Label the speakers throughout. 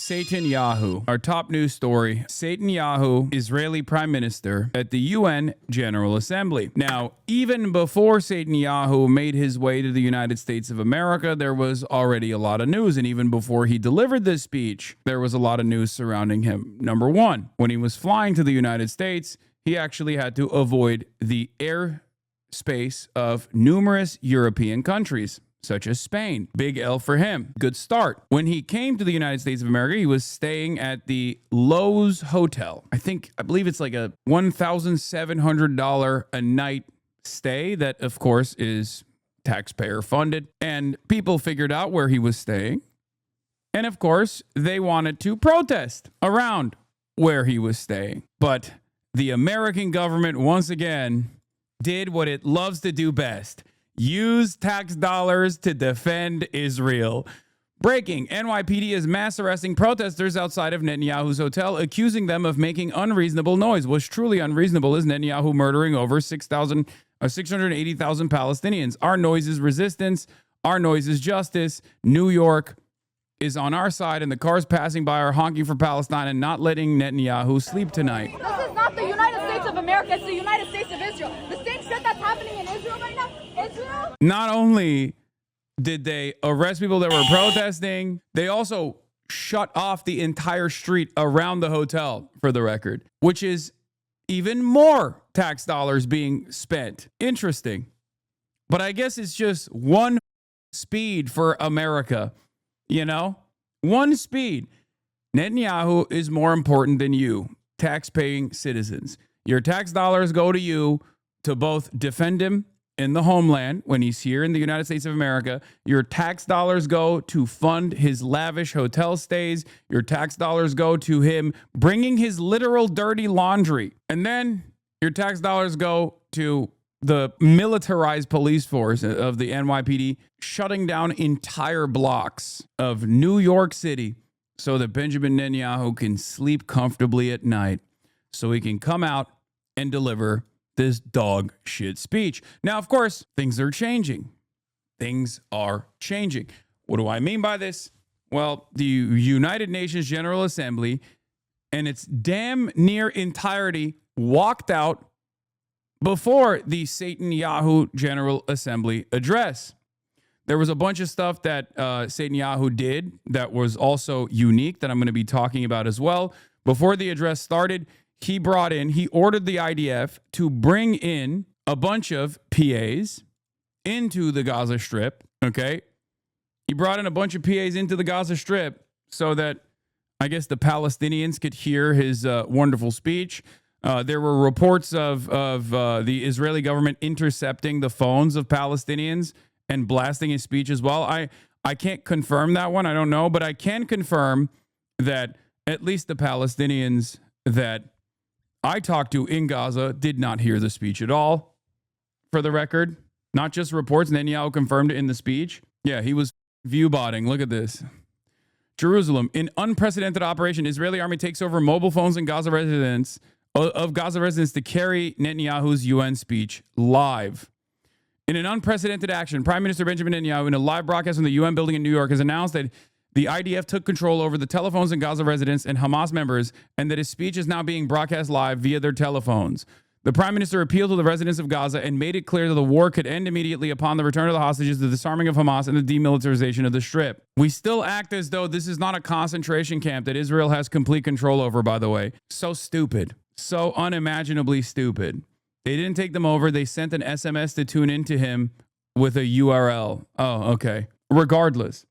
Speaker 1: Netanyahu, our top news story. Netanyahu, Israeli Prime Minister at the UN General Assembly. Now, even before Netanyahu made his way to the United States of America, there was already a lot of news. And even before he delivered this speech, there was a lot of news surrounding him. Number one, when he was flying to the United States, he actually had to avoid the airspace of numerous European countries, such as Spain. Big L for him. Good start. When he came to the United States of America, he was staying at the Lowe's Hotel. I believe it's like a $1,700 a night stay that, of course, is taxpayer funded. And people figured out where he was staying. And of course, they wanted to protest around where he was staying. But the American government, once again, did what it loves to do best. Use tax dollars to defend Israel. Breaking: NYPD is mass arresting protesters outside of Netanyahu's hotel, accusing them of making unreasonable noise. What's truly unreasonable is Netanyahu murdering over 680,000 Palestinians. Our noise is resistance. Our noise is justice. New York is on our side, and the cars passing by are honking for Palestine and not letting Netanyahu sleep tonight.
Speaker 2: This is not the United States of America. It's the United States of Israel. The same shit that's happening in Israel right now. Israel?
Speaker 1: Not only did they arrest people that were protesting, they also shut off the entire street around the hotel, for the record, which is even more tax dollars being spent. Interesting. But I guess it's just one speed for America, you know? One speed. Netanyahu is more important than you, tax-paying citizens. Your tax dollars go to you to both defend him in the homeland when he's here in the United States of America. Your tax dollars go to fund his lavish hotel stays. Your tax dollars go to him bringing his literal dirty laundry. And then your tax dollars go to the militarized police force of the NYPD, shutting down entire blocks of New York City so that Benjamin Netanyahu can sleep comfortably at night, so he can come out and deliver this dog shit speech. Now, of course, things are changing. Things are changing. What do I mean by this? Well, the United Nations General Assembly and its damn near entirety walked out before the Netanyahu General Assembly address. There was a bunch of stuff that Netanyahu did that was also unique that I'm going to be talking about as well. Before the address started, he ordered the IDF to bring in a bunch of PAs into the Gaza Strip, okay? He brought in a bunch of PAs into the Gaza Strip so that, I guess, the Palestinians could hear his wonderful speech. There were reports of the Israeli government intercepting the phones of Palestinians and blasting his speech as well. I can't confirm that one. I don't know, but I can confirm that at least the Palestinians that I talked to in Gaza did not hear the speech at all. For the record, not just reports. Netanyahu confirmed it in the speech. Yeah, he was view-botting. Look at this. Jerusalem, in unprecedented operation, Israeli army takes over mobile phones in Gaza residents to carry Netanyahu's UN speech live. In an unprecedented action, Prime Minister Benjamin Netanyahu, in a live broadcast from the UN building in New York, has announced that the IDF took control over the telephones in Gaza residents and Hamas members, and that his speech is now being broadcast live via their telephones. The Prime Minister appealed to the residents of Gaza and made it clear that the war could end immediately upon the return of the hostages, the disarming of Hamas, and the demilitarization of the Strip. We still act as though this is not a concentration camp that Israel has complete control over, by the way. So stupid. So unimaginably stupid. They didn't take them over. They sent an SMS to tune into him with a URL. Oh, okay. Regardless,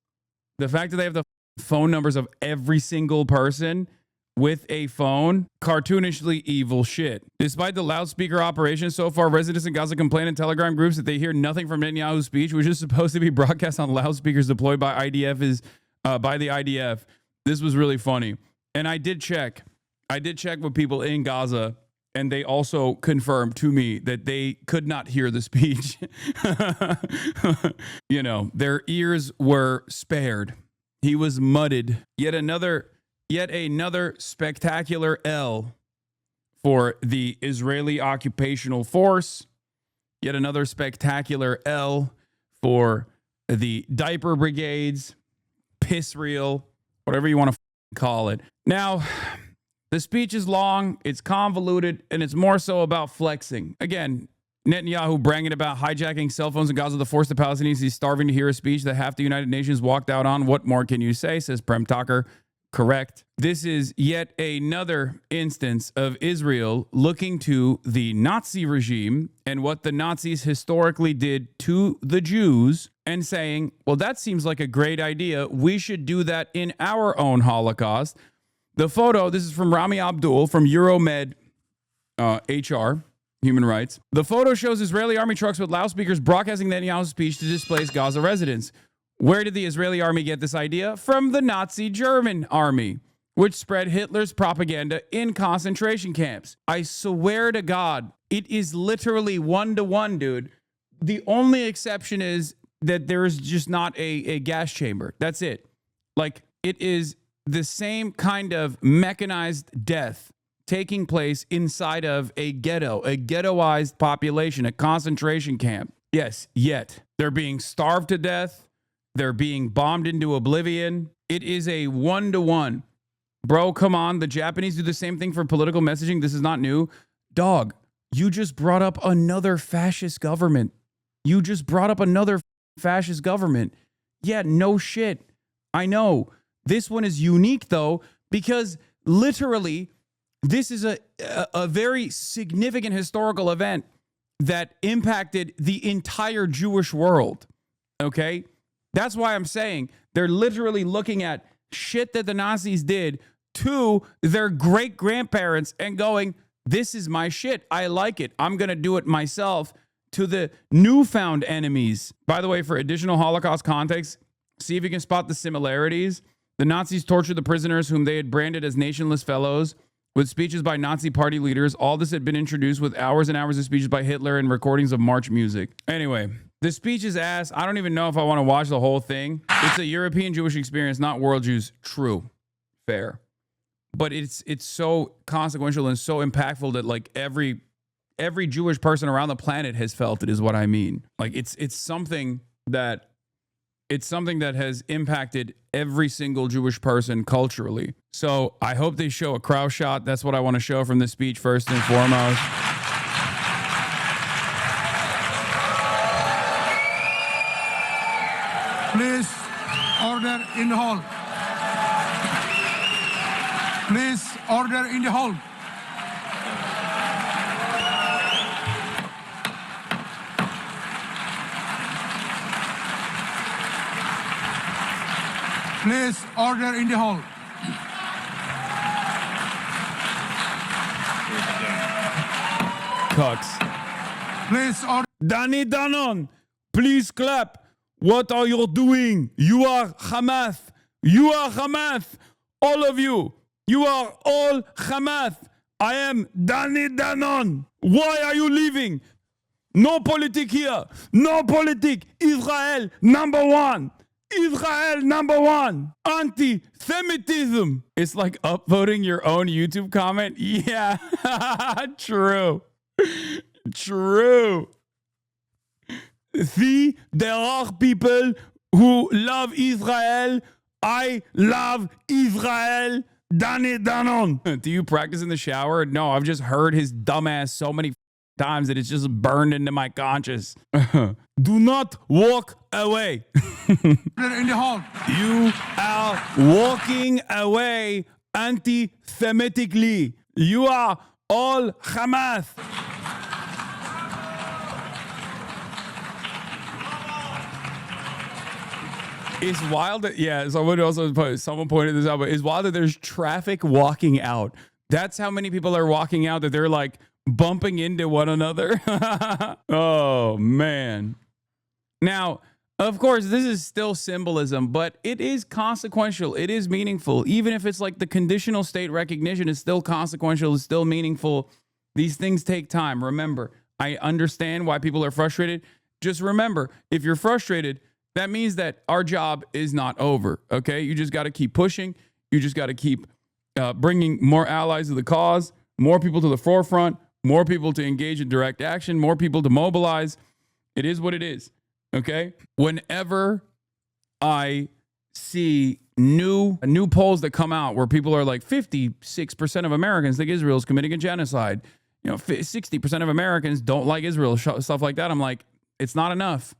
Speaker 1: the fact that they have the phone numbers of every single person with a phone, cartoonishly evil shit. Despite the loudspeaker operation, so far residents in Gaza complain in Telegram groups that they hear nothing from Netanyahu's speech, which is supposed to be broadcast on loudspeakers deployed by the IDF. This was really funny. And I did check with people in Gaza, and they also confirmed to me that they could not hear the speech. You know, their ears were spared. He was mudded. Yet another spectacular L for the Israeli occupational force. Yet another spectacular L for the diaper brigades, piss reel, whatever you want to call it. Now, the speech is long, it's convoluted, and it's more so about flexing. Again, Netanyahu bragging about hijacking cell phones in Gaza to force the Palestinians. He's starving to hear a speech that half the United Nations walked out on. What more can you say, says Prem Tucker. Correct. This is yet another instance of Israel looking to the Nazi regime and what the Nazis historically did to the Jews and saying, well, that seems like a great idea. We should do that in our own Holocaust. The photo, this is from Rami Abdul from Euromed HR. Human rights. The photo shows Israeli army trucks with loudspeakers broadcasting Netanyahu's speech to displace Gaza residents. Where did the Israeli army get this idea? From the Nazi German army, which spread Hitler's propaganda in concentration camps. I swear to God, it is literally 1-to-1, dude. The only exception is that there is just not a gas chamber. That's it. Like, it is the same kind of mechanized death taking place inside of a ghetto, a ghettoized population, a concentration camp. Yes, yet they're being starved to death. They're being bombed into oblivion. It is a 1-to-1. Bro, come on. The Japanese do the same thing for political messaging. This is not new. Dog, you just brought up another fascist government. You just brought up another fascist government. Yeah, no shit. I know. This one is unique, though, because literally, this is a very significant historical event that impacted the entire Jewish world, okay? That's why I'm saying they're literally looking at shit that the Nazis did to their great-grandparents and going, this is my shit. I like it. I'm going to do it myself to the newfound enemies. By the way, for additional Holocaust context, see if you can spot the similarities. The Nazis tortured the prisoners whom they had branded as nationless fellows with speeches by Nazi party leaders. All this had been introduced with hours and hours of speeches by Hitler and recordings of march music. Anyway, the speech is ass. I don't even know if I want to watch the whole thing. It's a European Jewish experience, not world Jews. True. Fair. But it's so consequential and so impactful that like every Jewish person around the planet has felt it, is what I mean. Like it's something that has impacted every single Jewish person culturally. So I hope they show a crowd shot. That's what I want to show from this speech first and foremost.
Speaker 3: Please, order in the hall. Please, order in the hall. Please, order in the hall.
Speaker 1: Cucks.
Speaker 3: Please, order.
Speaker 1: Danny Danon, please clap. What are you doing? You are Hamas. You are Hamas. All of you. You are all Hamas. I am Danny Danon. Why are you leaving? No politic here. No politic. Israel number one. Israel number one. Anti-Semitism. It's like upvoting your own YouTube comment. Yeah. True. True. See, there are people who love Israel. I love Israel. Danny Danon. Do you practice in the shower? No, I've just heard his dumbass so many times that it's just burned into my conscience. Do not walk away.
Speaker 3: In the hall.
Speaker 1: You are walking away anti-Semitically. You are all Hamas. It's wild that, yeah, someone pointed this out, but it's wild that there's traffic walking out. That's how many people are walking out, that they're like bumping into one another. Oh, man. Now, of course, this is still symbolism, but it is consequential. It is meaningful. Even if it's like the conditional state recognition is still consequential, it's still meaningful. These things take time. Remember, I understand why people are frustrated. Just remember, if you're frustrated, that means that our job is not over, okay? You just got to keep pushing. You just got to keep bringing more allies to the cause, more people to the forefront, more people to engage in direct action, more people to mobilize. It is what it is, okay? Whenever I see new polls that come out where people are like 56% of Americans think Israel is committing a genocide. 60% of Americans don't like Israel, stuff like that. I'm like, it's not enough.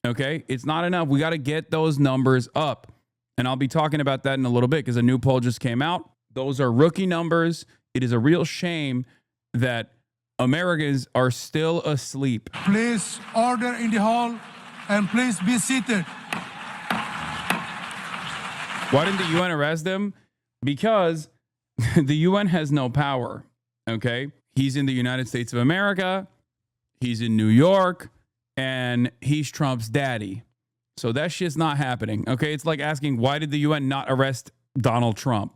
Speaker 1: Okay, it's not enough. We got to get those numbers up. And I'll be talking about that in a little bit because a new poll just came out. Those are rookie numbers. It is a real shame that Americans are still asleep.
Speaker 3: Please order in the hall and please be seated.
Speaker 1: Why didn't the UN arrest him? Because the UN has no power. Okay, he's in the United States of America. He's in New York. And he's Trump's daddy. So that shit's not happening. Okay, it's like asking, why did the UN not arrest Donald Trump?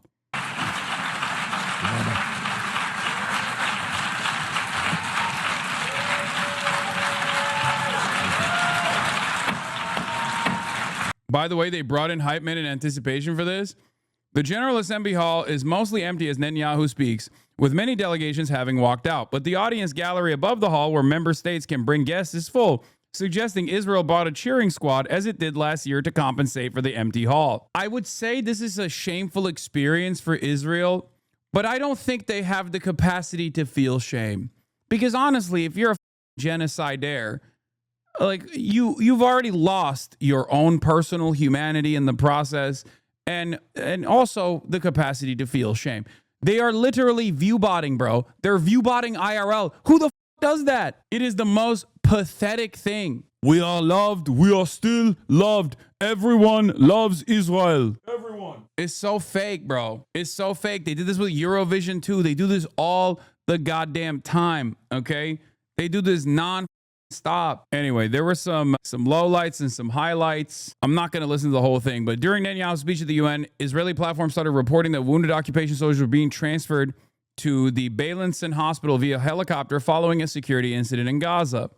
Speaker 1: By the way, they brought in hype men in anticipation for this. The General Assembly Hall is mostly empty as Netanyahu speaks, with many delegations having walked out. But the audience gallery above the hall, where member states can bring guests, is full, suggesting Israel bought a cheering squad as it did last year to compensate for the empty hall. I would say this is a shameful experience for Israel, but I don't think they have the capacity to feel shame. Because honestly, if you're a genocidaire, like you've already lost your own personal humanity in the process, and also the capacity to feel shame. They are literally view-botting, bro. They're view-botting IRL. Who the does that? It is the most pathetic thing. We are loved. We are still loved. Everyone loves Israel. Everyone. It's so fake, bro. It's so fake. They did this with Eurovision too. They do this all the goddamn time, okay? They do this non-stop. Anyway, there were some lowlights and some highlights. I'm not going to listen to the whole thing, but during Netanyahu's speech at the UN, Israeli platforms started reporting that wounded occupation soldiers were being transferred to the Beilinson hospital via helicopter following a security incident in Gaza.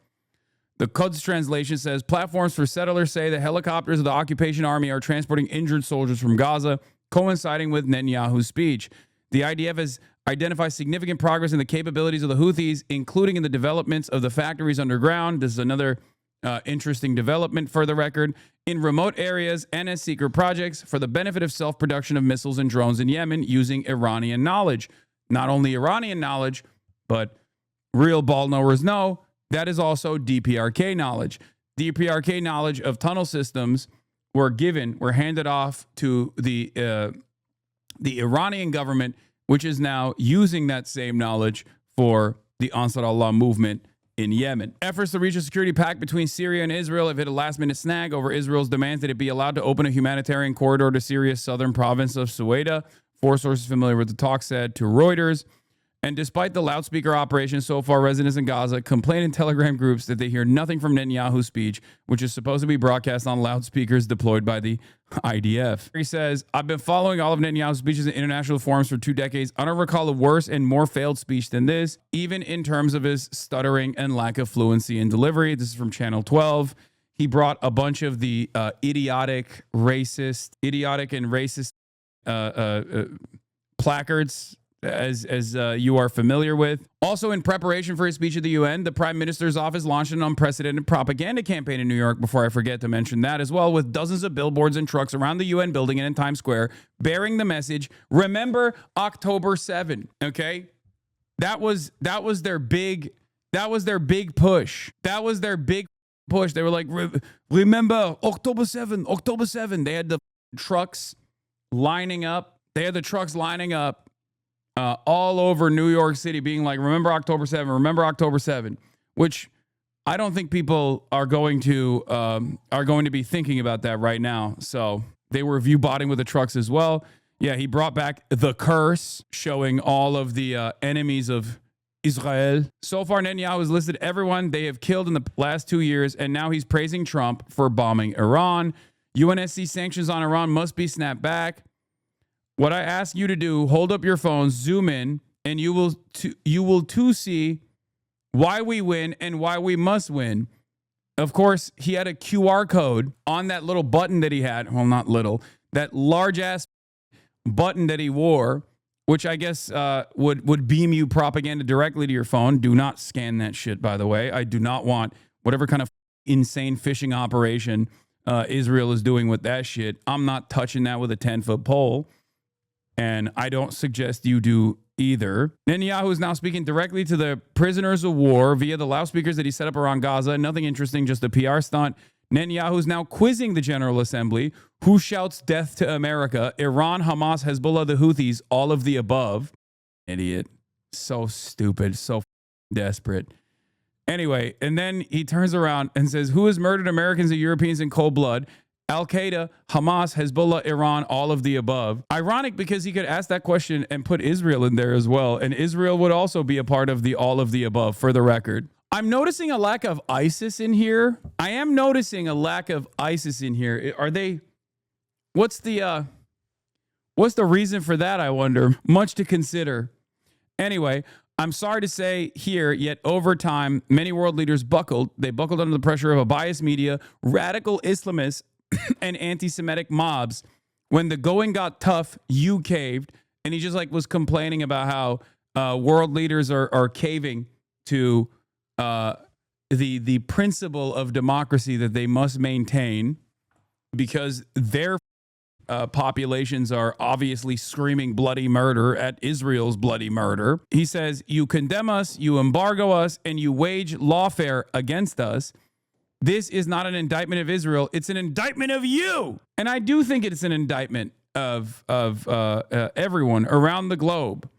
Speaker 1: The Quds translation says platforms for settlers say that helicopters of the occupation army are transporting injured soldiers from Gaza, coinciding with Netanyahu's speech. The IDF has identified significant progress in the capabilities of the Houthis, including in the developments of the factories underground. This is another interesting development for the record. In remote areas and as secret projects for the benefit of self-production of missiles and drones in Yemen using Iranian knowledge. Not only Iranian knowledge, but real ball knowers know that is also DPRK knowledge. DPRK knowledge of tunnel systems were handed off to the Iranian government, which is now using that same knowledge for the Ansar Allah movement in Yemen. Efforts to reach a security pact between Syria and Israel have hit a last-minute snag over Israel's demands that it be allowed to open a humanitarian corridor to Syria's southern province of Suwaida. Four sources familiar with the talk said to Reuters. And despite the loudspeaker operation so far, residents in Gaza complain in Telegram groups that they hear nothing from Netanyahu's speech, which is supposed to be broadcast on loudspeakers deployed by the IDF. He says, I've been following all of Netanyahu's speeches in international forums for 2 decades. I don't recall a worse and more failed speech than this, even in terms of his stuttering and lack of fluency in delivery. This is from Channel 12. He brought a bunch of the idiotic and racist placards, as you are familiar with. Also, in preparation for his speech at the UN, the Prime Minister's office launched an unprecedented propaganda campaign in New York, before I forget to mention that as well, with dozens of billboards and trucks around the UN building and in Times Square bearing the message, remember October 7, okay? That was their big push. That was their big push. They were like, remember October 7, October 7. They had the trucks lining up. All over New York City being like, remember October 7, which I don't think people are going to be thinking about that right now. So they were view-botting with the trucks as well. Yeah, he brought back the curse, showing all of the enemies of Israel. So far, Netanyahu has listed everyone they have killed in the last 2 years, and now he's praising Trump for bombing Iran. UNSC sanctions on Iran must be snapped back. What I ask you to do, hold up your phone, zoom in, and you will too see why we win and why we must win. Of course, he had a QR code on that little button that he had. Well, not little. That large-ass button that he wore, which I guess would beam you propaganda directly to your phone. Do not scan that shit, by the way. I do not want whatever kind of insane phishing operation Israel is doing with that shit. I'm not touching that with a 10-foot pole. And I don't suggest you do either. Netanyahu is now speaking directly to the prisoners of war via the loudspeakers that he set up around Gaza. Nothing interesting, just a PR stunt. Netanyahu is now quizzing the General Assembly. Who shouts death to America? Iran, Hamas, Hezbollah, the Houthis, all of the above. Idiot. So stupid. So desperate. Anyway, and then he turns around and says, who has murdered Americans and Europeans in cold blood? Al-Qaeda, Hamas, Hezbollah, Iran, all of the above. Ironic because he could ask that question and put Israel in there as well. And Israel would also be a part of the all of the above, for the record. I'm noticing a lack of ISIS in here. I am noticing a lack of ISIS in here. Are they... What's the reason for that, I wonder? Much to consider. Anyway, I'm sorry to say here, yet over time, many world leaders buckled. They buckled under the pressure of a biased media, radical Islamists, and anti-Semitic mobs. When the going got tough, you caved. And he just like was complaining about how world leaders are caving to the principle of democracy that they must maintain because their populations are obviously screaming bloody murder at Israel's bloody murder. He says, you condemn us, you embargo us, and you wage lawfare against us. This is not an indictment of Israel. It's an indictment of you. And I do think it's an indictment of everyone around the globe.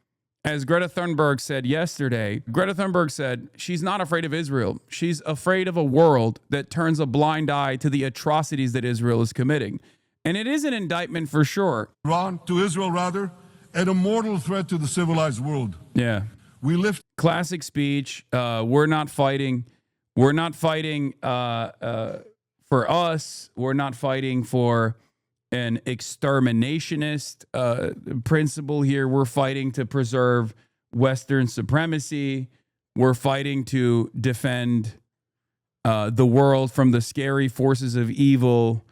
Speaker 1: As Greta Thunberg said yesterday, Greta Thunberg said she's not afraid of Israel. She's afraid of a world that turns a blind eye to the atrocities that Israel is committing. And it is an indictment for sure.
Speaker 3: Iran, to Israel rather, and a mortal threat to the civilized world.
Speaker 1: Yeah.
Speaker 3: We lift
Speaker 1: classic speech. We're not fighting. We're not fighting for us. We're not fighting for an exterminationist principle here. We're fighting to preserve Western supremacy. We're fighting to defend the world from the scary forces of evil.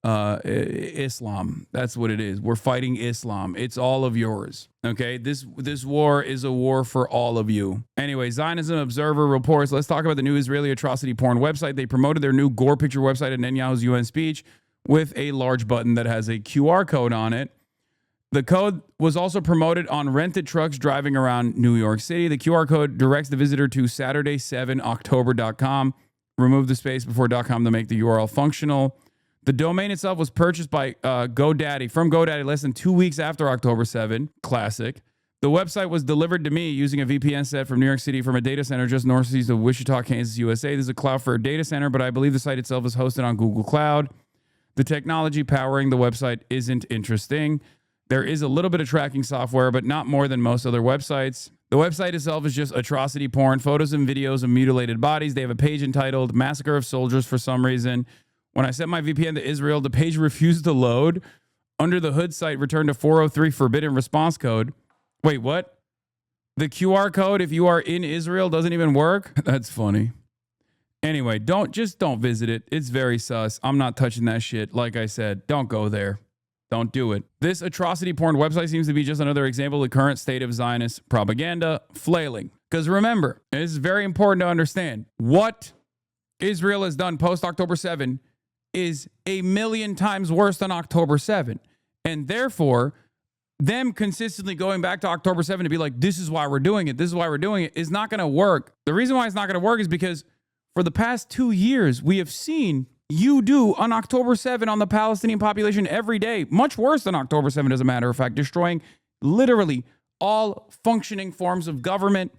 Speaker 1: Islam. That's what it is. We're fighting Islam. It's all of yours. Okay. This war is a war for all of you. Anyway, Zionism Observer reports. Let's talk about the new Israeli atrocity porn website. They promoted their new gore picture website at Netanyahu's UN speech with a large button that has a QR code on it. The code was also promoted on rented trucks driving around New York City. The QR code directs the visitor to Saturday7October.com. Remove the space before .com to make the URL functional. The domain itself was purchased by GoDaddy, from GoDaddy less than 2 weeks after October 7. Classic. The website was delivered to me using a VPN set from New York City from a data center just northeast of Wichita, Kansas, USA. This is a Cloudflare data center, but I believe the site itself is hosted on Google Cloud. The technology powering the website isn't interesting. There is a little bit of tracking software, but not more than most other websites. The website itself is just atrocity porn, photos and videos of mutilated bodies. They have a page entitled Massacre of Soldiers for some reason. When I set my VPN to Israel, the page refused to load. Under the hood site returned a 403 forbidden response code. Wait, what? The QR code, if you are in Israel, doesn't even work? That's funny. Anyway, don't visit it. It's very sus. I'm not touching that shit. Like I said, don't go there. Don't do it. This atrocity porn website seems to be just another example of the current state of Zionist propaganda flailing. Because remember, it is very important to understand what Israel has done post-October 7 is a million times worse than October 7. And therefore, them consistently going back to October 7 to be like, this is why we're doing it, this is why we're doing it, is not going to work. The reason why it's not going to work is because for the past 2 years, we have seen you do on October 7 on the Palestinian population every day, much worse than October 7, as a matter of fact, destroying literally all functioning forms of government,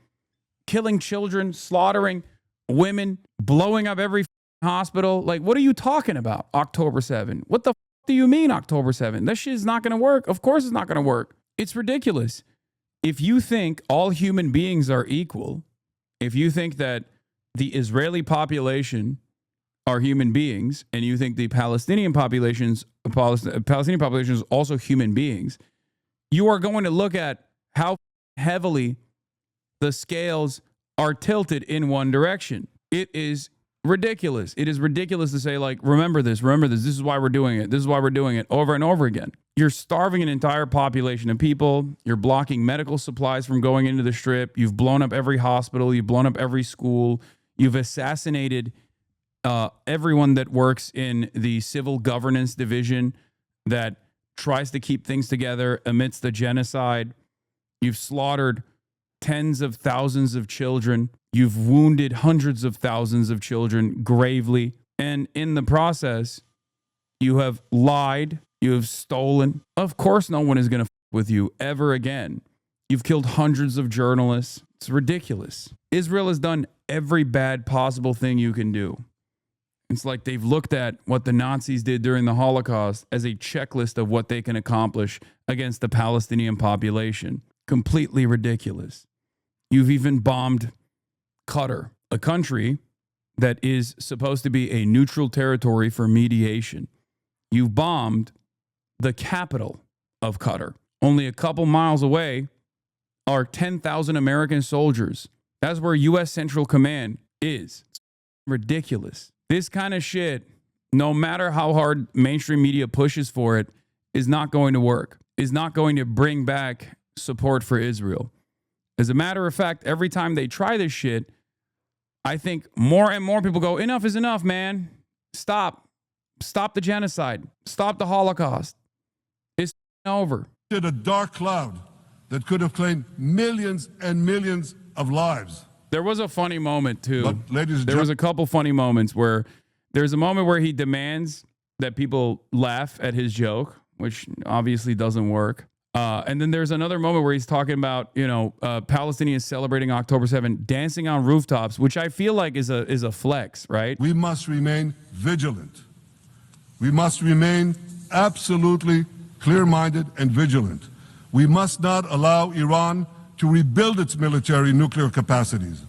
Speaker 1: killing children, slaughtering women, blowing up every hospital. Like, what are you talking about? October 7. What the do you mean October 7? This shit is not going to work. Of course it's not going to work. It's ridiculous. If you think all human beings are equal, if you think that the Israeli population are human beings, and you think the Palestinian population is also human beings, you are going to look at how heavily the scales are tilted in one direction. It is ridiculous. It is ridiculous to say, like, remember this, this is why we're doing it, this is why we're doing it, over and over again. You're starving an entire population of people. You're blocking medical supplies from going into the strip. You've blown up every hospital. You've blown up every school. You've assassinated everyone that works in the civil governance division that tries to keep things together amidst the genocide. You've slaughtered tens of thousands of children. You've wounded hundreds of thousands of children gravely. And in the process, you have lied. You have stolen. Of course, no one is going to with you ever again. You've killed hundreds of journalists. It's ridiculous. Israel has done every bad possible thing you can do. It's like they've looked at what the Nazis did during the Holocaust as a checklist of what they can accomplish against the Palestinian population. Completely ridiculous. You've even bombed Qatar, a country that is supposed to be a neutral territory for mediation. You've bombed the capital of Qatar. Only a couple miles away are 10,000 American soldiers. That's where U.S. Central Command is. It's ridiculous. This kind of shit, no matter how hard mainstream media pushes for it, is not going to work, is not going to bring back support for Israel. As a matter of fact, every time they try this shit, I think more and more people go, enough is enough, man. Stop. Stop the genocide. Stop the Holocaust. It's over.
Speaker 3: A dark cloud that could have claimed millions and millions of lives.
Speaker 1: There was a funny moment, too.
Speaker 3: But, ladies and
Speaker 1: there was a couple funny moments where there's a moment where he demands that people laugh at his joke, which obviously doesn't work. And then there's another moment where he's talking about, Palestinians celebrating October 7th, dancing on rooftops, which I feel like is a flex, right?
Speaker 3: We must remain vigilant. We must remain absolutely clear-minded and vigilant. We must not allow Iran to rebuild its military nuclear capacities.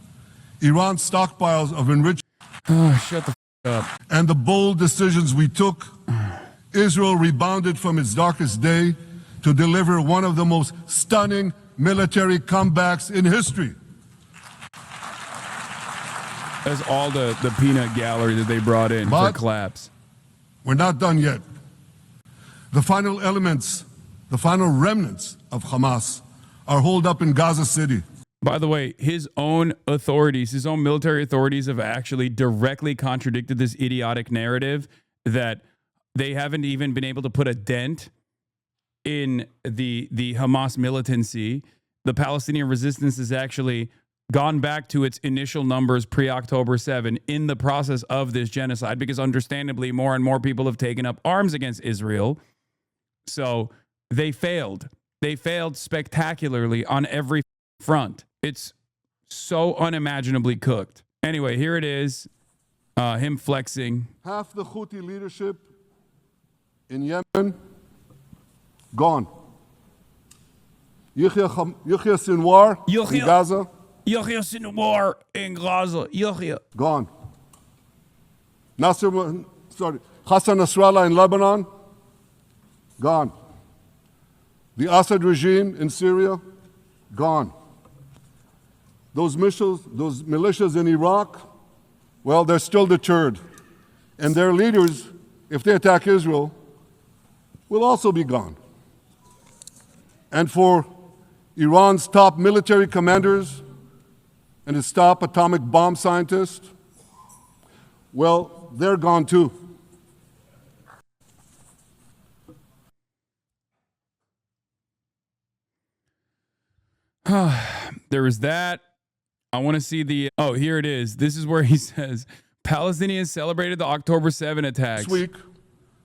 Speaker 3: Iran's stockpiles of enriched
Speaker 1: shut the up.
Speaker 3: And the bold decisions we took, Israel rebounded from its darkest day to deliver one of the most stunning military comebacks in history.
Speaker 1: That's all the peanut gallery that they brought in for claps.
Speaker 3: We're not done yet. The final elements, the final remnants of Hamas are holed up in Gaza City.
Speaker 1: By the way, his own authorities, his own military authorities have actually directly contradicted this idiotic narrative that they haven't even been able to put a dent in the Hamas militancy. The Palestinian resistance has actually gone back to its initial numbers pre-October 7 in the process of this genocide, because understandably more and more people have taken up arms against Israel. So they failed. They failed spectacularly on every front. It's so unimaginably cooked. Anyway, here it is, him flexing.
Speaker 3: Half the Houthi leadership in Yemen, gone. Yahya Sinwar in Gaza,
Speaker 1: Yahya Sinwar in Gaza. Yahya.
Speaker 3: Gone. Hassan Nasrallah in Lebanon, gone. The Assad regime in Syria, gone. Those militias in Iraq, well, they're still deterred. And their leaders, if they attack Israel, will also be gone. And for Iran's top military commanders and its top atomic bomb scientists, well, they're gone too.
Speaker 1: There was that. I want to see the... Oh, here it is. This is where he says, Palestinians celebrated the October 7 attacks.
Speaker 3: This week,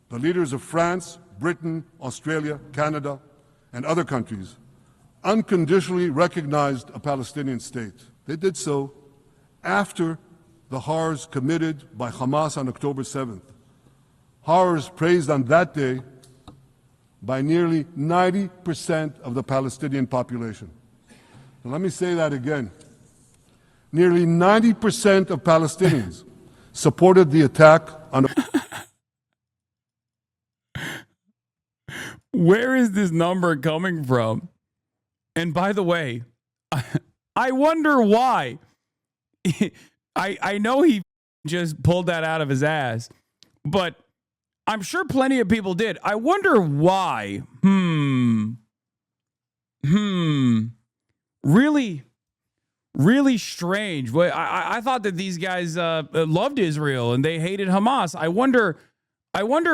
Speaker 3: the leaders of France, Britain, Australia, Canada, and other countries unconditionally recognized a Palestinian state. They did so after the horrors committed by Hamas on October 7th. Horrors praised on that day by nearly 90% of the Palestinian population. Now, let me say that again. Nearly 90% of Palestinians supported the attack on...
Speaker 1: Where is this number coming from? And by the way, I wonder why. I know he just pulled that out of his ass, but I'm sure plenty of people did. I wonder why. really strange. I thought that these guys loved Israel and they hated Hamas. I wonder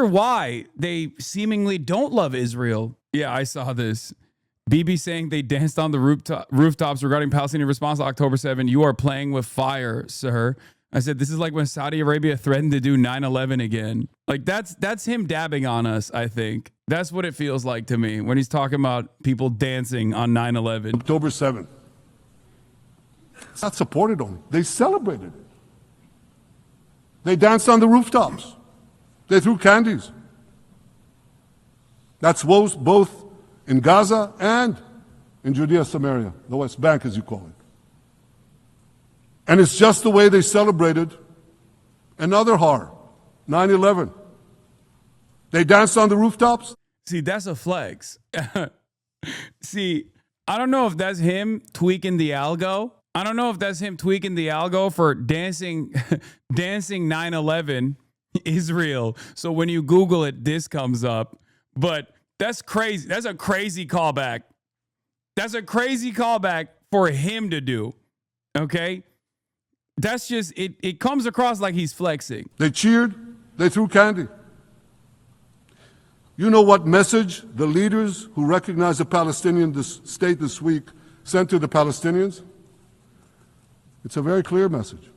Speaker 1: why they seemingly don't love Israel. Yeah, I saw this. BB saying they danced on the rooftops regarding Palestinian response to October 7. You are playing with fire, sir. I said, this is like when Saudi Arabia threatened to do 9/11 again. Like that's him dabbing on us, I think. That's what it feels like to me when he's talking about people dancing on 9/11.
Speaker 3: October 7th. It's not supported only. They celebrated it. They danced on the rooftops. They threw candies. That's both in Gaza and in Judea, Samaria, the West Bank, as you call it. And it's just the way they celebrated another horror, 9/11. They danced on the rooftops.
Speaker 1: See, that's a flex. See, I don't know if that's him tweaking the algo. I don't know if that's him tweaking the algo for dancing 9/11 Israel. So when you Google it, this comes up. But that's crazy. That's a crazy callback. That's a crazy callback for him to do. Okay? That's just, it comes across like he's flexing.
Speaker 3: They cheered. They threw candy. You know what message the leaders who recognize the Palestinian state this week sent to the Palestinians? It's a very clear message.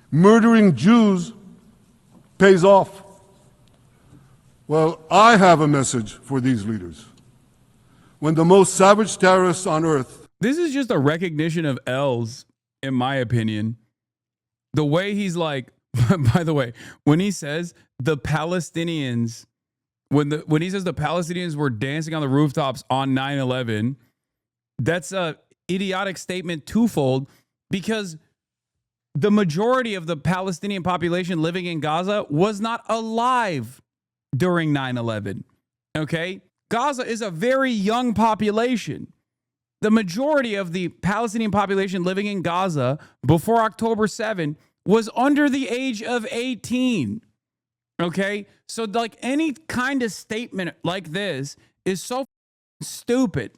Speaker 3: Murdering Jews pays off. Well, I have a message for these leaders. When the most savage terrorists on earth...
Speaker 1: This is just a recognition of L's, in my opinion. The way he's like, by the way, when he says the Palestinians, when he says the Palestinians were dancing on the rooftops on 9/11, that's a idiotic statement twofold, because the majority of the Palestinian population living in Gaza was not alive during 9/11. Okay? Gaza is a very young population. The majority of the Palestinian population living in Gaza before October 7 was under the age of 18. Okay? So like any kind of statement like this is so stupid.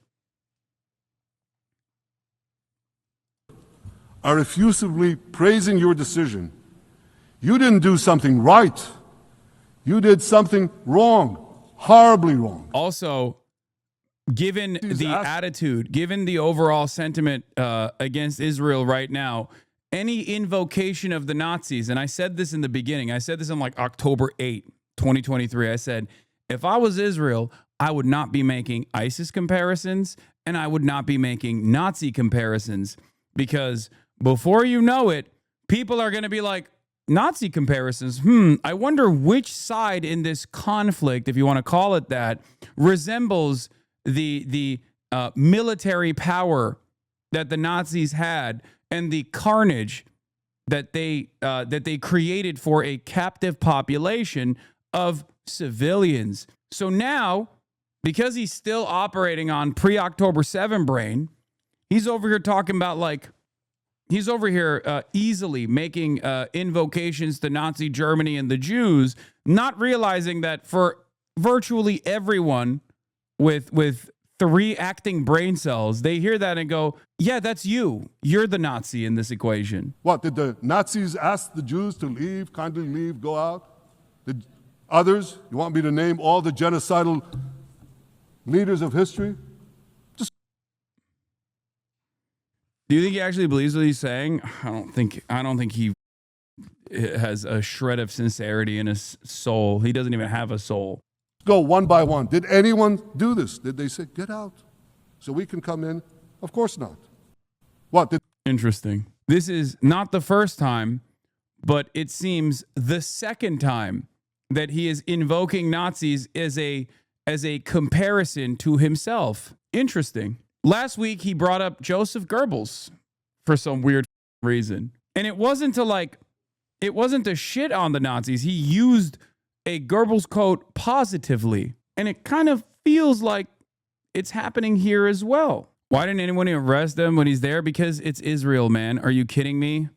Speaker 3: Are effusively praising your decision. You didn't do something right. You did something wrong, horribly wrong.
Speaker 1: Also, given the attitude, given the overall sentiment against Israel right now, any invocation of the Nazis, and I said this in the beginning, I said this on like October 8, 2023, I said, if I was Israel, I would not be making ISIS comparisons and I would not be making Nazi comparisons, because before you know it, people are going to be like, Nazi comparisons. I wonder which side in this conflict, if you want to call it that, resembles the military power that the Nazis had and the carnage that they created for a captive population of civilians. So now, because he's still operating on pre-October 7 brain, he's over here talking about like, he's over here easily making invocations to Nazi Germany and the Jews, not realizing that for virtually everyone with 3 acting brain cells, they hear that and go, yeah, that's you. You're the Nazi in this equation.
Speaker 3: What, did the Nazis ask the Jews to leave, kindly leave, go out? Did others, you want me to name all the genocidal leaders of history?
Speaker 1: Do you think he actually believes what he's saying? I don't think he has a shred of sincerity in his soul. He doesn't even have a soul.
Speaker 3: Go one by one. Did anyone do this? Did they say, get out so we can come in? Of course not. What?
Speaker 1: Interesting. This is not the first time, but it seems the second time that he is invoking Nazis as a comparison to himself. Interesting. Last week, he brought up Joseph Goebbels for some weird reason. And it wasn't to shit on the Nazis. He used a Goebbels quote positively. And it kind of feels like it's happening here as well. Why didn't anyone arrest him when he's there? Because it's Israel, man. Are you kidding me?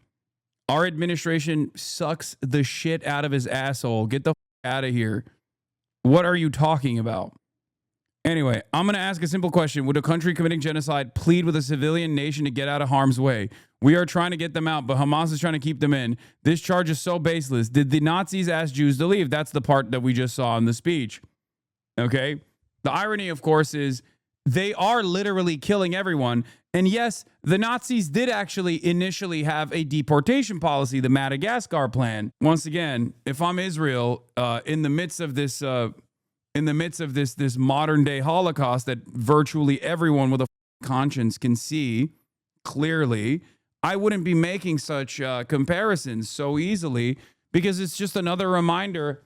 Speaker 1: Our administration sucks the shit out of his asshole. Get the out of here. What are you talking about? Anyway, I'm going to ask a simple question. Would a country committing genocide plead with a civilian nation to get out of harm's way? We are trying to get them out, but Hamas is trying to keep them in. This charge is so baseless. Did the Nazis ask Jews to leave? That's the part that we just saw in the speech. Okay? The irony, of course, is they are literally killing everyone. And yes, the Nazis did actually initially have a deportation policy, the Madagascar plan. Once again, if I'm Israel, in the midst of this modern day Holocaust that virtually everyone with a conscience can see clearly, I wouldn't be making such comparisons so easily, because it's just another reminder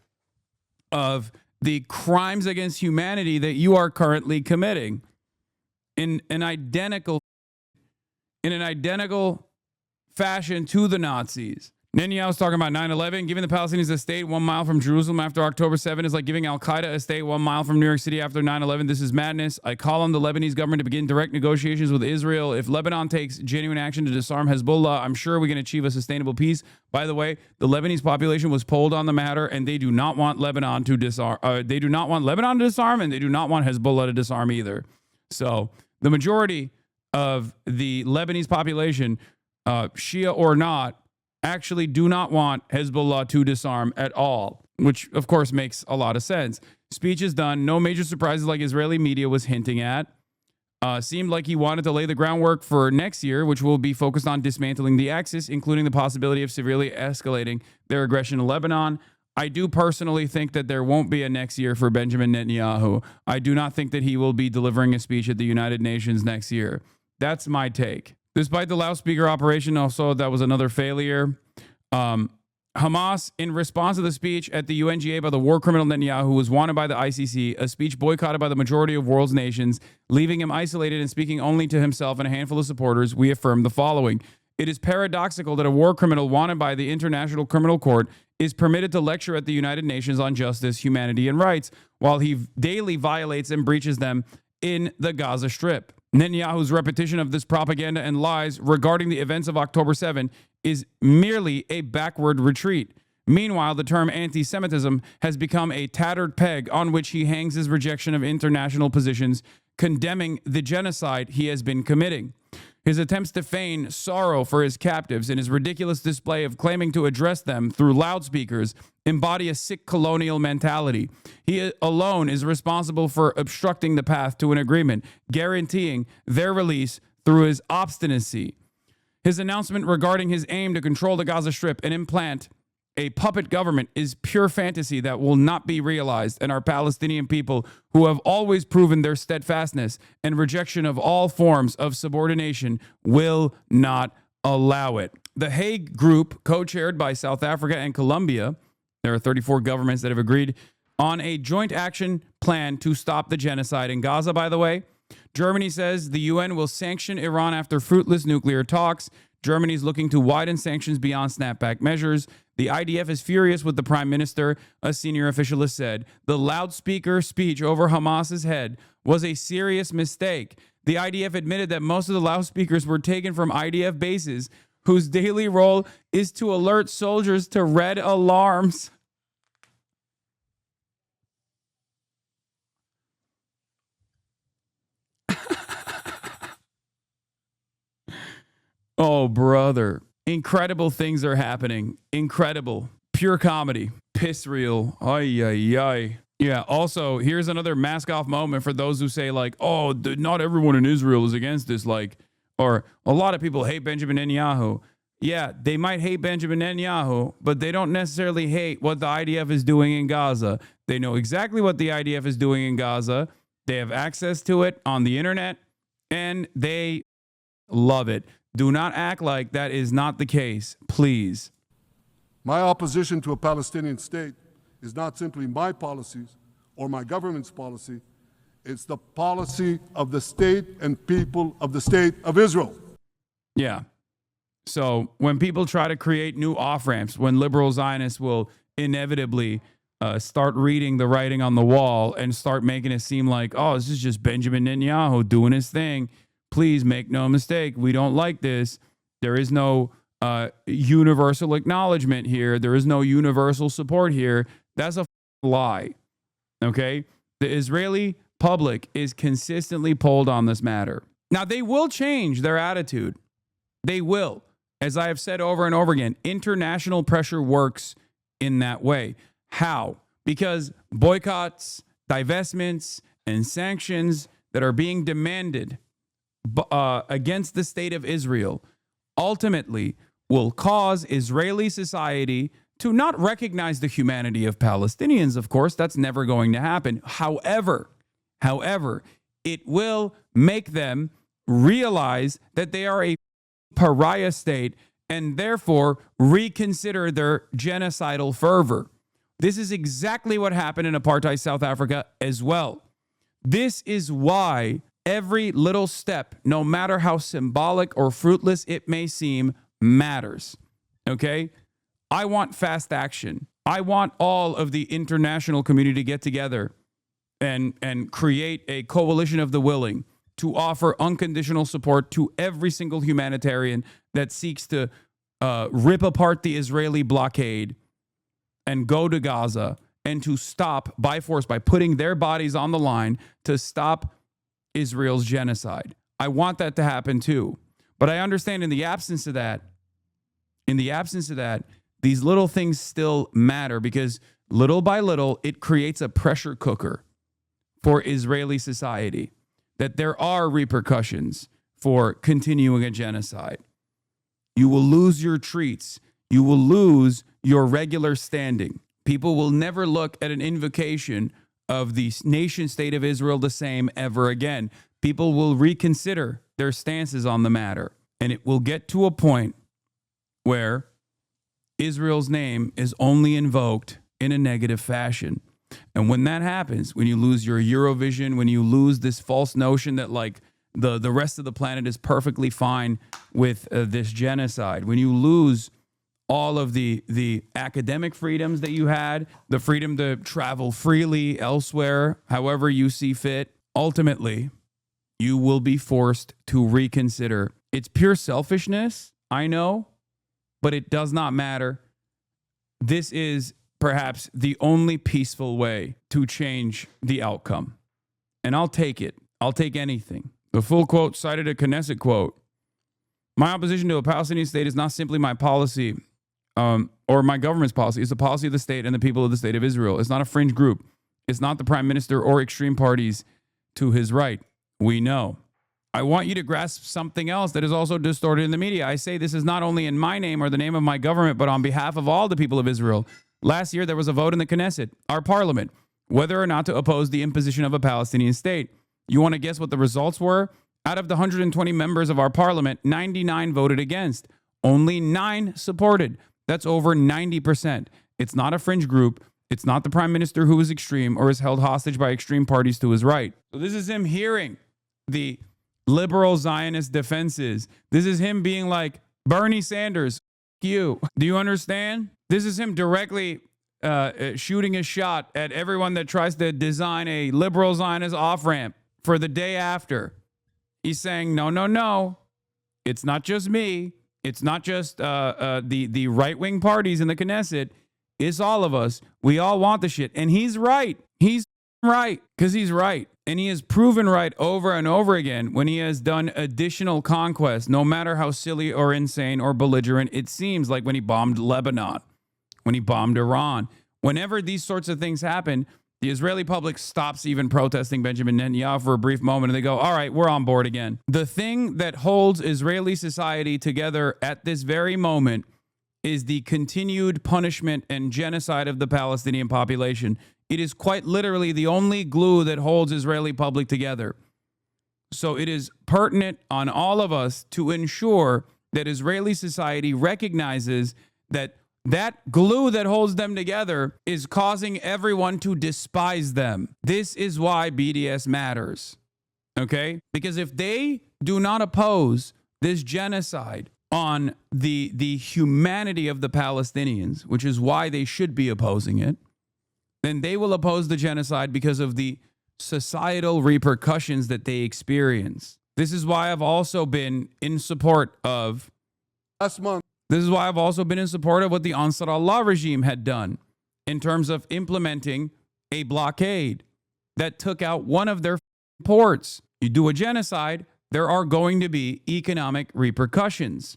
Speaker 1: of the crimes against humanity that you are currently committing in an identical fashion to the Nazis. Netanyahu's talking about 9/11. Giving the Palestinians a state 1 mile from Jerusalem after October 7 is like giving Al-Qaeda a state 1 mile from New York City after 9/11. This is madness. I call on the Lebanese government to begin direct negotiations with Israel. If Lebanon takes genuine action to disarm Hezbollah, I'm sure we can achieve a sustainable peace. By the way, the Lebanese population was polled on the matter, and they do not want Lebanon to disarm. They do not want Lebanon to disarm, and they do not want Hezbollah to disarm either. So the majority of the Lebanese population, Shia or not, actually do not want Hezbollah to disarm at all, which of course makes a lot of sense. Speech is done. No major surprises like Israeli media was hinting at. Seemed like he wanted to lay the groundwork for next year, which will be focused on dismantling the Axis, including the possibility of severely escalating their aggression in Lebanon. I do personally think that there won't be a next year for Benjamin Netanyahu. I do not think that he will be delivering a speech at the United Nations next year. That's my take. Despite the loudspeaker operation, also that was another failure. Hamas, in response to the speech at the UNGA by the war criminal Netanyahu, who was wanted by the ICC, a speech boycotted by the majority of world's nations, leaving him isolated and speaking only to himself and a handful of supporters, we affirm the following. It is paradoxical that a war criminal wanted by the International Criminal Court is permitted to lecture at the United Nations on justice, humanity, and rights, while he daily violates and breaches them in the Gaza Strip. Netanyahu's repetition of this propaganda and lies regarding the events of October 7 is merely a backward retreat. Meanwhile, the term anti-Semitism has become a tattered peg on which he hangs his rejection of international positions condemning the genocide he has been committing. His attempts to feign sorrow for his captives and his ridiculous display of claiming to address them through loudspeakers embody a sick colonial mentality. He alone is responsible for obstructing the path to an agreement, guaranteeing their release through his obstinacy. His announcement regarding his aim to control the Gaza Strip and implant a puppet government is pure fantasy that will not be realized, and our Palestinian people, who have always proven their steadfastness and rejection of all forms of subordination, will not allow it. The Hague Group, co-chaired by South Africa and Colombia, there are 34 governments that have agreed on a joint action plan to stop the genocide in Gaza, by the way. Germany says the UN will sanction Iran after fruitless nuclear talks. Germany is looking to widen sanctions beyond snapback measures. The IDF is furious with the prime minister, a senior official has said. The loudspeaker speech over Hamas's head was a serious mistake. The IDF admitted that most of the loudspeakers were taken from IDF bases, whose daily role is to alert soldiers to red alarms. Oh, brother. Incredible things are happening. Incredible. Pure comedy. Piss real. Ay, ay, ay. Yeah, also, here's another mask-off moment for those who say, like, oh, not everyone in Israel is against this, like, or a lot of people hate Benjamin Netanyahu. Yeah, they might hate Benjamin Netanyahu, but they don't necessarily hate what the IDF is doing in Gaza. They know exactly what the IDF is doing in Gaza. They have access to it on the internet, and they love it. Do not act like that is not the case, please.
Speaker 3: My opposition to a Palestinian state is not simply my policies or my government's policy. It's the policy of the state and people of the state of Israel.
Speaker 1: Yeah. So when people try to create new off-ramps, when liberal Zionists will inevitably start reading the writing on the wall and start making it seem like, oh, this is just Benjamin Netanyahu doing his thing. Please make no mistake. We don't like this. There is no universal acknowledgement here. There is no universal support here. That's a lie. Okay? The Israeli public is consistently polled on this matter. Now, they will change their attitude. They will. As I have said over and over again, international pressure works in that way. How? Because boycotts, divestments, and sanctions that are being demanded against the state of Israel ultimately will cause Israeli society to not recognize the humanity of Palestinians. Of course, that's never going to happen. However, it will make them realize that they are a pariah state and therefore reconsider their genocidal fervor. This is exactly what happened in apartheid South Africa as well. This is why every little step, no matter how symbolic or fruitless it may seem, matters. Okay? I want fast action. I want all of the international community to get together and create a coalition of the willing to offer unconditional support to every single humanitarian that seeks to rip apart the Israeli blockade and go to Gaza and to stop by force, by putting their bodies on the line, to stop Israel's genocide. I want that to happen too. But I understand in the absence of that, these little things still matter because little by little, it creates a pressure cooker for Israeli society, that there are repercussions for continuing a genocide. You will lose your treats. You will lose your regular standing. People will never look at an invocation of the nation state of Israel the same ever again. People will reconsider their stances on the matter, and it will get to a point where Israel's name is only invoked in a negative fashion. And when that happens, when you lose your Eurovision, when you lose this false notion that like the rest of the planet is perfectly fine with this genocide, when you lose all of the academic freedoms that you had, the freedom to travel freely elsewhere, however you see fit, ultimately, you will be forced to reconsider. It's pure selfishness, I know, but it does not matter. This is perhaps the only peaceful way to change the outcome. And I'll take it. I'll take anything. The full quote cited a Knesset quote. My opposition to a Palestinian state is not simply my policy or my government's policy. It's the policy of the state and the people of the state of Israel. It's not a fringe group. It's not the prime minister or extreme parties to his right. We know. I want you to grasp something else that is also distorted in the media. I say this is not only in my name or the name of my government, but on behalf of all the people of Israel. Last year, there was a vote in the Knesset, our parliament, whether or not to oppose the imposition of a Palestinian state. You want to guess what the results were? Out of the 120 members of our parliament, 99 voted against. Only 9 supported. That's over 90%. It's not a fringe group. It's not the prime minister who is extreme or is held hostage by extreme parties to his right. So this is him hearing the liberal Zionist defenses. This is him being like, Bernie Sanders, f you. Do you understand? This is him directly shooting a shot at everyone that tries to design a liberal Zionist off-ramp for the day after. He's saying, no. It's not just me. It's not just the right-wing parties in the Knesset. It's all of us. We all want the shit. And he's right. He's right because he's right. And he has proven right over and over again when he has done additional conquests, no matter how silly or insane or belligerent it seems, like when he bombed Lebanon, when he bombed Iran. Whenever these sorts of things happen, the Israeli public stops even protesting Benjamin Netanyahu for a brief moment and they go, all right, we're on board again. The thing that holds Israeli society together at this very moment is the continued punishment and genocide of the Palestinian population. It is quite literally the only glue that holds Israeli public together. So it is pertinent on all of us to ensure that Israeli society recognizes that that glue that holds them together is causing everyone to despise them. This is why BDS matters. Okay? Because if they do not oppose this genocide on the humanity of the Palestinians, which is why they should be opposing it, then they will oppose the genocide because of the societal repercussions that they experience. This is why I've also been in support of
Speaker 3: Last month,
Speaker 1: This is why I've also been in support of what the Ansar Allah regime had done in terms of implementing a blockade. that took out one of their ports. You do a genocide, there are going to be economic repercussions.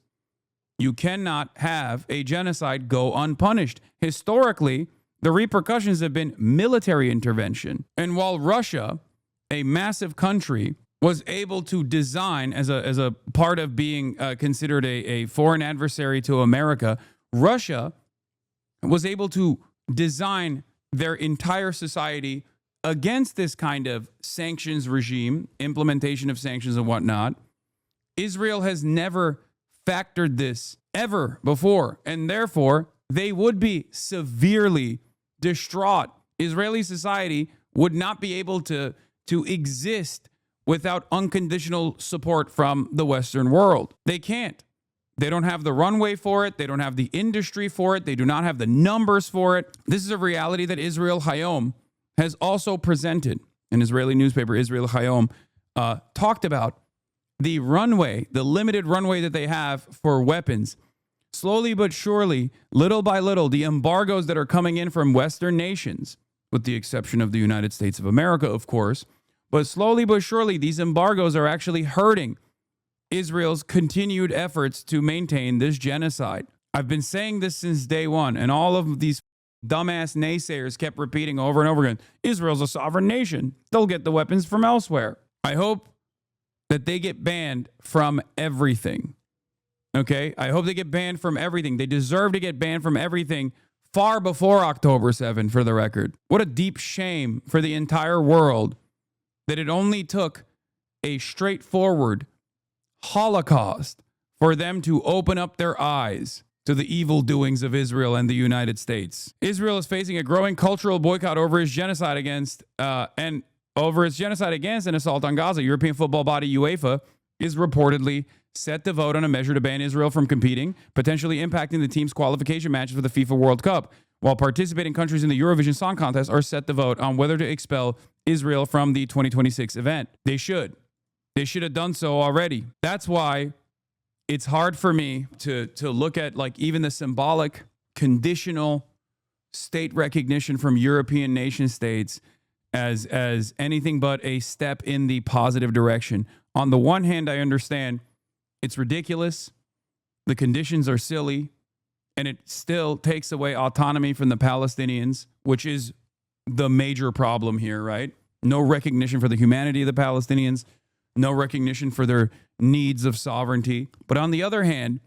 Speaker 1: You cannot have a genocide go unpunished. Historically, the repercussions have been military intervention. And while Russia, a massive country, was able to design as a part of being considered a foreign adversary to America, Russia was able to design their entire society against this kind of sanctions regime, implementation of sanctions and whatnot. Israel has never factored this ever before, and therefore they would be severely distraught. Israeli society would not be able to exist without unconditional support from the Western world. They can't. They don't have the runway for it. They don't have the industry for it. They do not have the numbers for it. This is a reality that Israel Hayom has also presented. An Israeli newspaper, Israel Hayom, talked about the runway, the limited runway that they have for weapons. Slowly but surely, little by little, the embargoes that are coming in from Western nations, with the exception of the United States of America, of course, but slowly but surely, these embargoes are actually hurting Israel's continued efforts to maintain this genocide. I've been saying this since day one, and all of these dumbass naysayers kept repeating over and over again, Israel's a sovereign nation. They'll get the weapons from elsewhere. I hope that they get banned from everything. Okay? I hope they get banned from everything. They deserve to get banned from everything far before October 7, for the record. What a deep shame for the entire world that it only took a straightforward Holocaust for them to open up their eyes to the evil doings of Israel and the United States. Israel is facing a growing cultural boycott over its genocide against an assault on Gaza. European football body UEFA is reportedly set to vote on a measure to ban Israel from competing, potentially impacting the team's qualification matches for the FIFA World Cup, while participating countries in the Eurovision Song Contest are set to vote on whether to expel Israel from the 2026 event. They should. They should have done so already. That's why it's hard for me to look at like even the symbolic conditional state recognition from European nation states as anything but a step in the positive direction. On the one hand, I understand it's ridiculous. The conditions are silly, and it still takes away autonomy from the Palestinians, which is the major problem here, right? No recognition for the humanity of the Palestinians, no recognition for their needs of sovereignty. But on the other hand,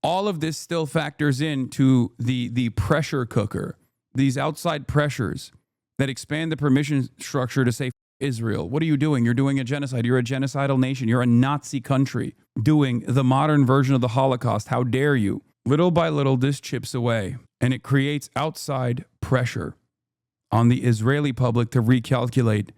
Speaker 1: all of this still factors into the pressure cooker, these outside pressures that expand the permission structure to say, Israel, what are you doing? You're doing a genocide. You're a genocidal nation. You're a Nazi country doing the modern version of the Holocaust. How dare you? Little by little, this chips away, and it creates outside pressure on the Israeli public to recalculate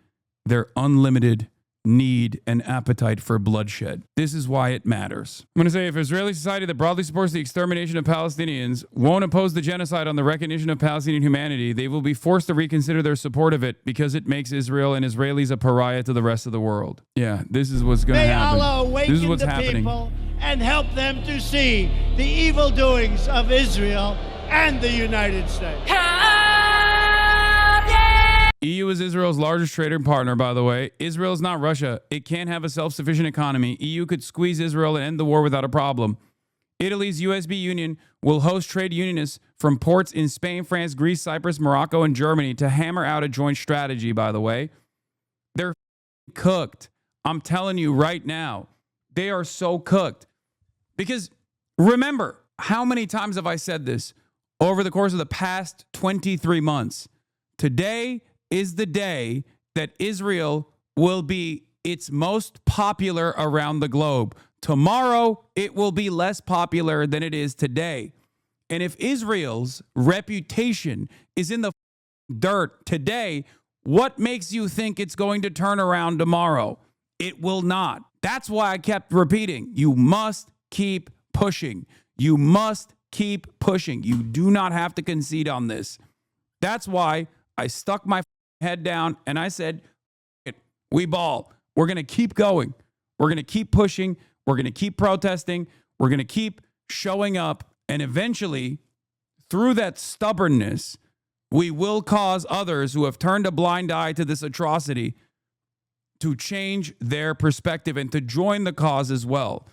Speaker 1: their unlimited need and appetite for bloodshed. This is why it matters. I'm going to say, if Israeli society that broadly supports the extermination of Palestinians won't oppose the genocide on the recognition of Palestinian humanity, they will be forced to reconsider their support of it because it makes Israel and Israelis a pariah to the rest of the world. Yeah, this is what's going to happen.
Speaker 4: May Allah awaken
Speaker 1: this is what's
Speaker 4: the
Speaker 1: happening.
Speaker 4: people and help them to see the evil doings of Israel and the United States.
Speaker 1: EU is Israel's largest trading partner, by the way. Israel is not Russia. It can't have a self-sufficient economy. EU could squeeze Israel and end the war without a problem. Italy's USB union will host trade unionists from ports in Spain, France, Greece, Cyprus, Morocco, and Germany to hammer out a joint strategy, by the way. They're cooked. I'm telling you right now, they are so cooked. Because remember, how many times have I said this over the course of the past 23 months? Today is the day that Israel will be its most popular around the globe. Tomorrow, it will be less popular than it is today. And if Israel's reputation is in the dirt today, what makes you think it's going to turn around tomorrow? It will not. That's why I kept repeating, you must keep pushing. You must keep pushing. You do not have to concede on this. That's why I stuck my head down and I said, we ball. We're going to keep going. We're going to keep pushing. We're going to keep protesting. We're going to keep showing up. And eventually, through that stubbornness, We will cause others who have turned a blind eye to this atrocity to change their perspective and to join the cause as well.